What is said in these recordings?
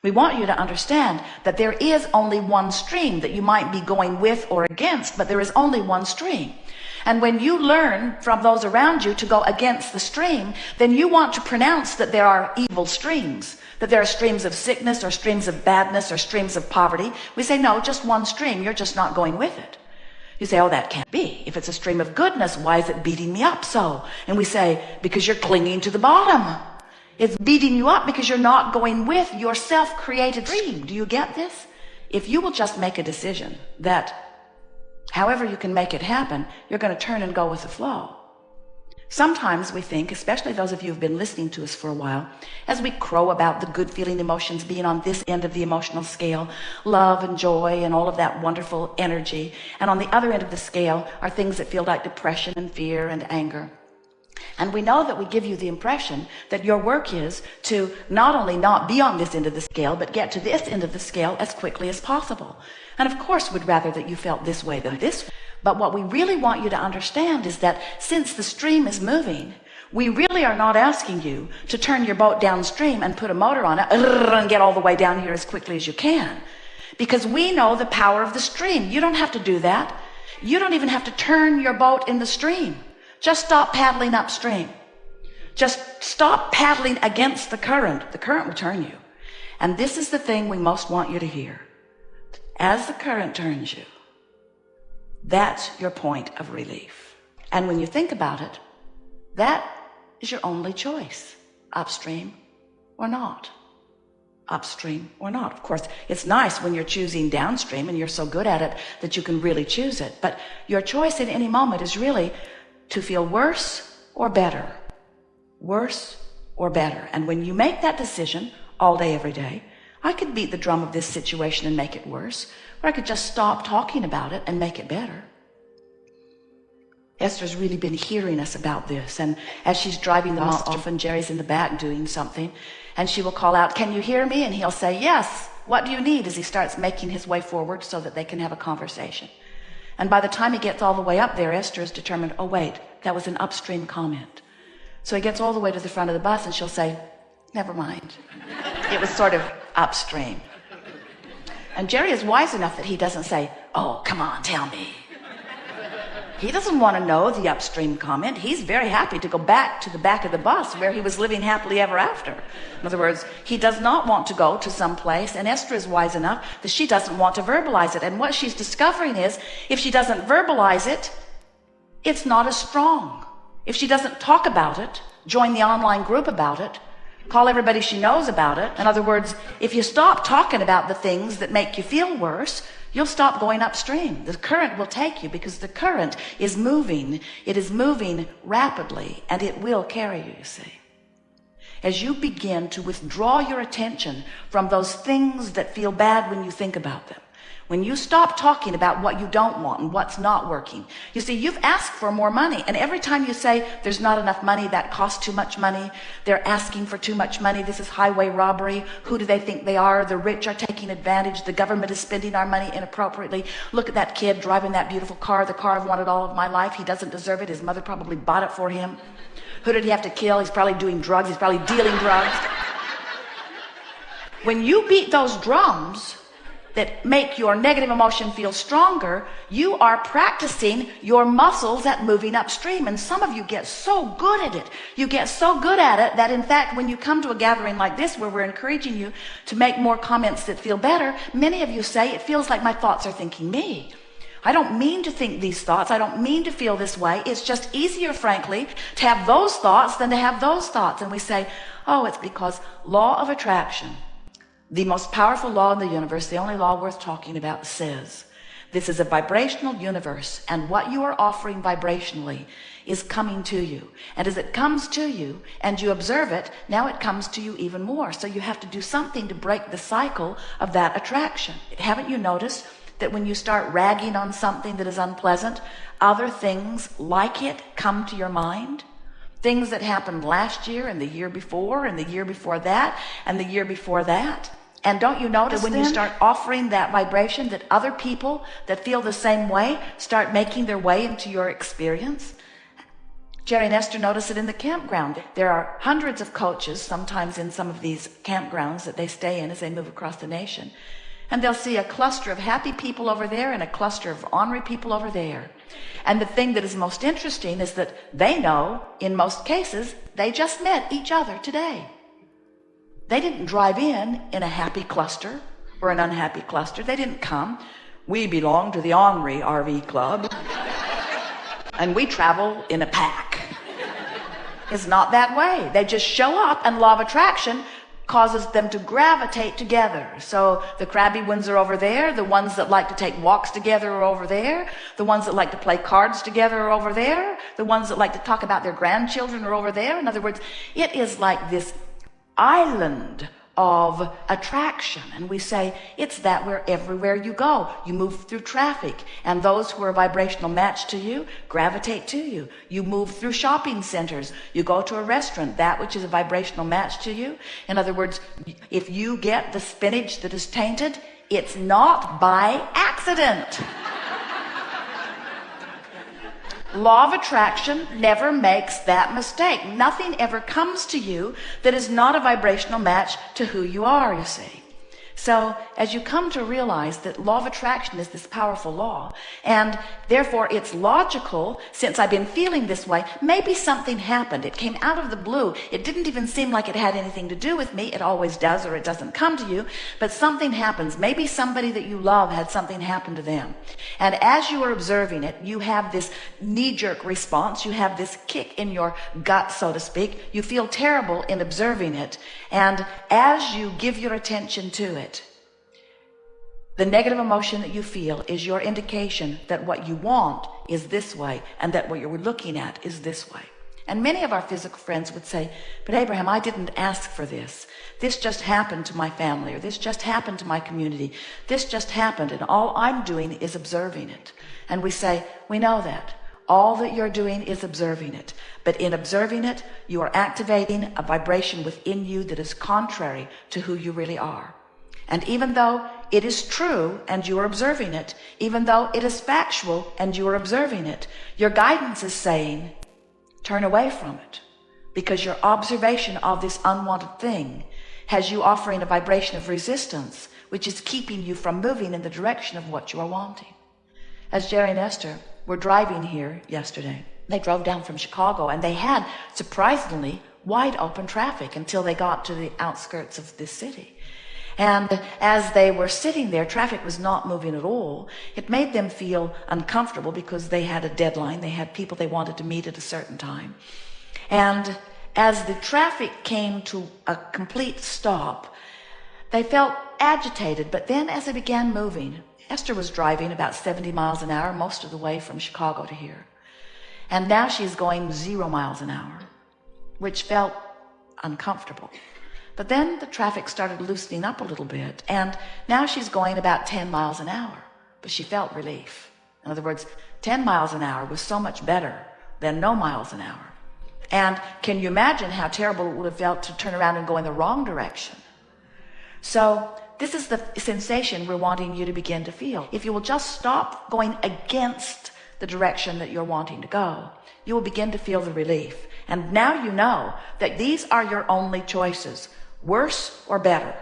We want you to understand that there is only one stream that you might be going with or against, but there is only one stream. And when you learn from those around you to go against the stream, then you want to pronounce that there are evil streams, that there are streams of sickness or streams of badness or streams of poverty. We say, no, just one stream. You're just not going with it. You say, oh, that can't be. If it's a stream of goodness, why is it beating me up so? And we say, because you're clinging to the bottom. It's beating you up because you're not going with your self-created stream. Do you get this? If you will just make a decision that however you can make it happen, you're going to turn and go with the flow. Sometimes we think, especially those of you who've been listening to us for a while, as we crow about the good feeling emotions being on this end of the emotional scale, love and joy and all of that wonderful energy, and on the other end of the scale are things that feel like depression and fear and anger. And we know that we give you the impression that your work is to not only not be on this end of the scale, but get to this end of the scale as quickly as possible. And of course, we'd rather that you felt this way than this way. But what we really want you to understand is that since the stream is moving, we really are not asking you to turn your boat downstream and put a motor on it and get all the way down here as quickly as you can. Because we know the power of the stream. You don't have to do that. You don't even have to turn your boat in the stream. Just stop paddling upstream. Just stop paddling against the current. The current will turn you. And this is the thing we most want you to hear. As the current turns you, that's your point of relief. And when you think about it, that is your only choice. Upstream or not. Upstream or not. Of course, it's nice when you're choosing downstream and you're so good at it that you can really choose it. But your choice at any moment is really to feel worse or better. Worse or better. And when you make that decision all day, every day, I could beat the drum of this situation and make it worse, or I could just stop talking about it and make it better. Esther's really been hearing us about this, and as she's driving the monster off and Jerry's in the back doing something, and she will call out, "Can you hear me?" And he'll say, "Yes, what do you need?" as he starts making his way forward so that they can have a conversation. And by the time he gets all the way up there, Esther is determined, oh wait, that was an upstream comment. So he gets all the way to the front of the bus and she'll say, never mind. It was sort of upstream. And Jerry is wise enough that he doesn't say, oh, come on, tell me. He doesn't want to know the upstream comment. He's very happy to go back to the back of the bus where he was living happily ever after. In other words, he does not want to go to some place, and Esther is wise enough that she doesn't want to verbalize it. And what she's discovering is, if she doesn't verbalize it, it's not as strong. If she doesn't talk about it, join the online group about it, call everybody she knows about it. In other words, if you stop talking about the things that make you feel worse, you'll stop going upstream. The current will take you because the current is moving. It is moving rapidly, and it will carry you, you see. As you begin to withdraw your attention from those things that feel bad when you think about them, when you stop talking about what you don't want and what's not working, you see, you've asked for more money. And every time you say there's not enough money, that costs too much money, they're asking for too much money, this is highway robbery, who do they think they are? The rich are taking advantage, the government is spending our money inappropriately. Look at that kid driving that beautiful car, the car I've wanted all of my life. He doesn't deserve it. His mother probably bought it for him. Who did he have to kill? He's probably doing drugs. He's probably dealing drugs. When you beat those drums that make your negative emotion feel stronger, you are practicing your muscles at moving upstream. And some of you get so good at it. You get so good at it that, in fact, when you come to a gathering like this where we're encouraging you to make more comments that feel better, many of you say, it feels like my thoughts are thinking me. I don't mean to think these thoughts. I don't mean to feel this way. It's just easier, frankly, to have those thoughts than to have those thoughts. And we say, oh, it's because law of attraction, the most powerful law in the universe, the only law worth talking about, says this is a vibrational universe, and what you are offering vibrationally is coming to you. And as it comes to you and you observe it, now it comes to you even more. So you have to do something to break the cycle of that attraction. Haven't you noticed that when you start ragging on something that is unpleasant, other things like it come to your mind? Things that happened last year and the year before and the year before that and the year before that. And don't you notice when you start offering that vibration that other people that feel the same way start making their way into your experience? Jerry and Esther notice it in the campground. There are hundreds of coaches, sometimes in some of these campgrounds that they stay in as they move across the nation. And they'll see a cluster of happy people over there and a cluster of ornery people over there. And the thing that is most interesting is that they know, in most cases, they just met each other today. They didn't drive in a happy cluster or an unhappy cluster. They didn't come. We belong to the ornery RV club. And we travel in a pack. It's not that way. They just show up, and law of attraction causes them to gravitate together. So the crabby ones are over there. The ones that like to take walks together are over there. The ones that like to play cards together are over there. The ones that like to talk about their grandchildren are over there. In other words, it is like this island of attraction. And we say it's that where everywhere you go, you move through traffic, and those who are a vibrational match to you gravitate to you. You move through shopping centers, you go to a restaurant, that which is a vibrational match to you. In other words, if you get the spinach that is tainted, it's not by accident. Law of attraction never makes that mistake. Nothing ever comes to you that is not a vibrational match to who you are, you see. So as you come to realize that law of attraction is this powerful law, and therefore it's logical, since I've been feeling this way, maybe something happened. It came out of the blue. It didn't even seem like it had anything to do with me. It always does, or it doesn't come to you, but something happens. Maybe somebody that you love had something happen to them. And as you are observing it, you have this knee-jerk response. You have this kick in your gut, so to speak. You feel terrible in observing it. And as you give your attention to it, the negative emotion that you feel is your indication that what you want is this way, and that what you're looking at is this way. And many of our physical friends would say, but Abraham, I didn't ask for this. This just happened to my family, or this just happened to my community. This just happened, and all I'm doing is observing it. And we say, we know that. All that you're doing is observing it. But in observing it, you are activating a vibration within you that is contrary to who you really are. And even though it is true and you are observing it, even though it is factual and you are observing it, your guidance is saying, turn away from it. Because your observation of this unwanted thing has you offering a vibration of resistance, which is keeping you from moving in the direction of what you are wanting. As Jerry and Esther were driving here yesterday, they drove down from Chicago, and they had surprisingly wide open traffic until they got to the outskirts of this city. And as they were sitting there, traffic was not moving at all. It made them feel uncomfortable because they had a deadline. They had people they wanted to meet at a certain time. And as the traffic came to a complete stop, they felt agitated. But then as they began moving, Esther was driving about 70 miles an hour most of the way from Chicago to here. And now she's going 0 miles an hour, which felt uncomfortable. But then the traffic started loosening up a little bit, and now she's going about 10 miles an hour, but she felt relief. In other words, 10 miles an hour was so much better than no miles an hour. And can you imagine how terrible it would have felt to turn around and go in the wrong direction? So this is the sensation we're wanting you to begin to feel. If you will just stop going against the direction that you're wanting to go, you will begin to feel the relief. And now you know that these are your only choices. Worse or better.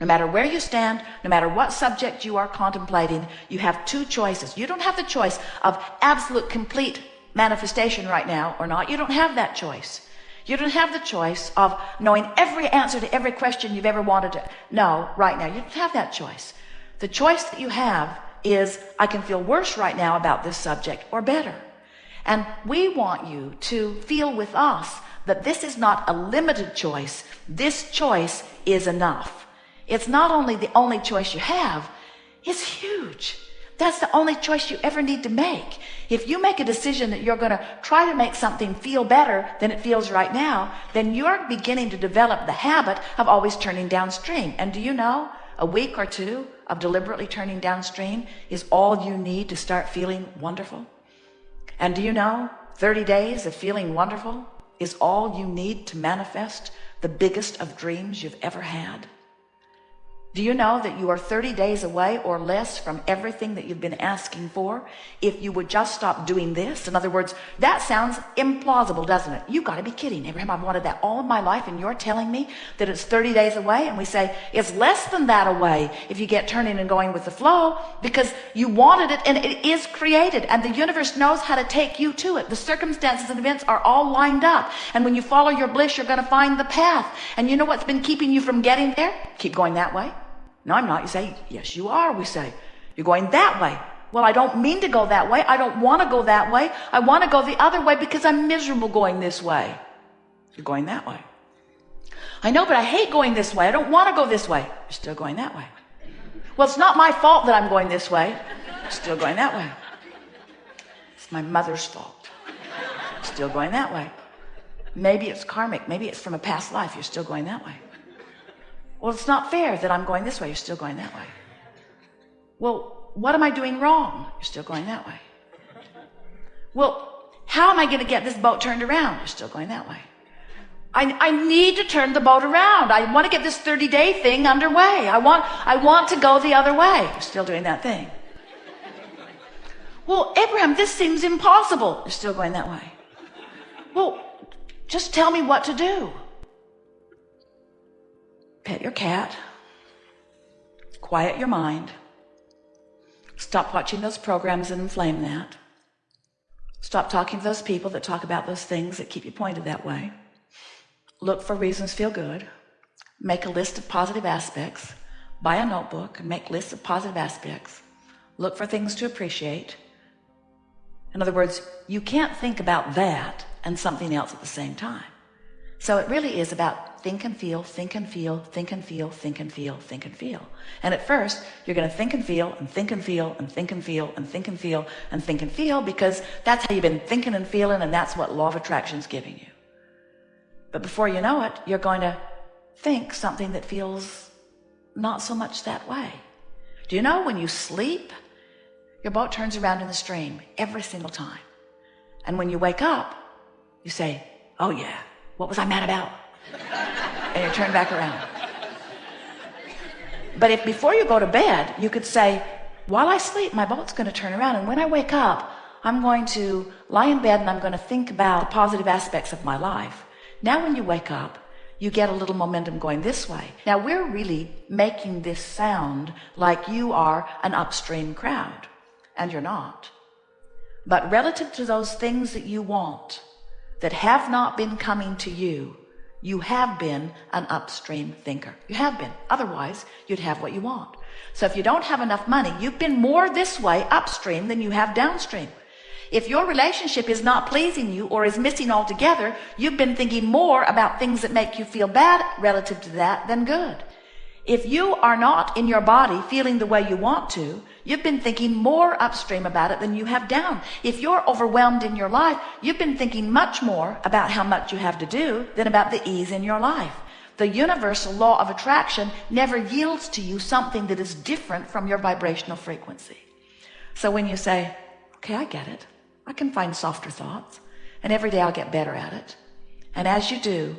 No matter where you stand, no matter what subject you are contemplating, you have two choices. You don't have the choice of absolute complete manifestation right now or not. You don't have that choice. You don't have the choice of knowing every answer to every question you've ever wanted to know right now. You don't have that choice. The choice that you have is, I can feel worse right now about this subject, or better. And we want you to feel with us that this is not a limited choice. This choice is enough. It's not only the only choice you have, it's huge. That's the only choice you ever need to make. If you make a decision that you're going to try to make something feel better than it feels right now, then you're beginning to develop the habit of always turning downstream. And do you know, a week or two of deliberately turning downstream is all you need to start feeling wonderful. And do you know, 30 days of feeling wonderful is all you need to manifest the biggest of dreams you've ever had. Do you know that you are 30 days away or less from everything that you've been asking for if you would just stop doing this? In other words, that sounds implausible, doesn't it? You've got to be kidding, Abraham. I've wanted that all of my life, and you're telling me that it's 30 days away? And we say, it's less than that away if you get turning and going with the flow, because you wanted it and it is created, and the universe knows how to take you to it. The circumstances and events are all lined up, and when you follow your bliss, you're going to find the path. And you know what's been keeping you from getting there? Keep going that way. No, I'm not. You say, yes, you are. We say, you're going that way. Well, I don't mean to go that way. I don't want to go that way. I want to go the other way because I'm miserable going this way. You're going that way. I know, but I hate going this way. I don't want to go this way. You're still going that way. Well, it's not my fault that I'm going this way. You're still going that way. It's my mother's fault. Still going that way. Maybe it's karmic. Maybe it's from a past life. You're still going that way. Well, it's not fair that I'm going this way. You're still going that way. Well, what am I doing wrong? You're still going that way. Well, how am I going to get this boat turned around? You're still going that way. I need to turn the boat around. I want to get this 30-day thing underway. I want to go the other way. You're still doing that thing. Well, Abraham, this seems impossible. You're still going that way. Well, just tell me what to do. Pet your cat. Quiet your mind. Stop watching those programs that inflame that. Stop talking to those people that talk about those things that keep you pointed that way. Look for reasons to feel good. Make a list of positive aspects. Buy a notebook and make lists of positive aspects. Look for things to appreciate. In other words, you can't think about that and something else at the same time. So it really is about think and feel, think and feel, think and feel, think and feel, think and feel. And at first, you're going to think and feel and think and feel and think and feel and think and feel and think and feel, because that's how you've been thinking and feeling, and that's what law of attraction is giving you. But before you know it, you're going to think something that feels not so much that way. Do you know when you sleep, your boat turns around in the stream every single time. And when you wake up, you say, oh yeah, what was I mad about? And you turn back around. But if before you go to bed, you could say, while I sleep, my boat's going to turn around. And when I wake up, I'm going to lie in bed and I'm going to think about positive aspects of my life. Now when you wake up, you get a little momentum going this way. Now we're really making this sound like you are an upstream crowd, and you're not. But relative to those things that you want that have not been coming to you, you have been an upstream thinker. You have been. Otherwise, you'd have what you want. So if you don't have enough money, you've been more this way upstream than you have downstream. If your relationship is not pleasing you or is missing altogether, you've been thinking more about things that make you feel bad relative to that than good. If you are not in your body feeling the way you want to, you've been thinking more upstream about it than you have down. If you're overwhelmed in your life, you've been thinking much more about how much you have to do than about the ease in your life. The universal law of attraction never yields to you something that is different from your vibrational frequency. So when you say, okay, I get it. I can find softer thoughts, and every day I'll get better at it. And as you do,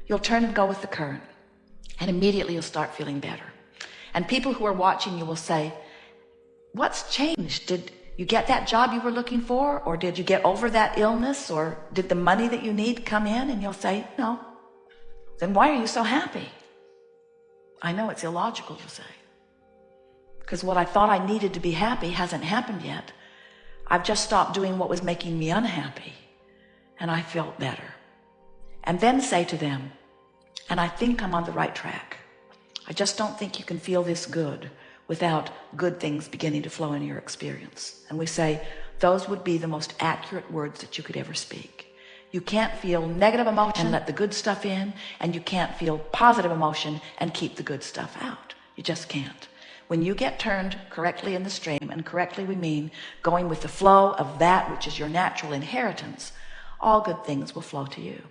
you'll turn and go with the current, and immediately you'll start feeling better. And people who are watching you will say, what's changed? Did you get that job you were looking for? Or did you get over that illness? Or did the money that you need come in? And you'll say, no. Then why are you so happy? I know it's illogical to say, because what I thought I needed to be happy hasn't happened yet. I've just stopped doing what was making me unhappy, and I felt better. And then say to them, and I think I'm on the right track. I just don't think you can feel this good without good things beginning to flow into your experience. And we say, those would be the most accurate words that you could ever speak. You can't feel negative emotion and let the good stuff in, and you can't feel positive emotion and keep the good stuff out. You just can't. When you get turned correctly in the stream, and correctly we mean going with the flow of that which is your natural inheritance, all good things will flow to you.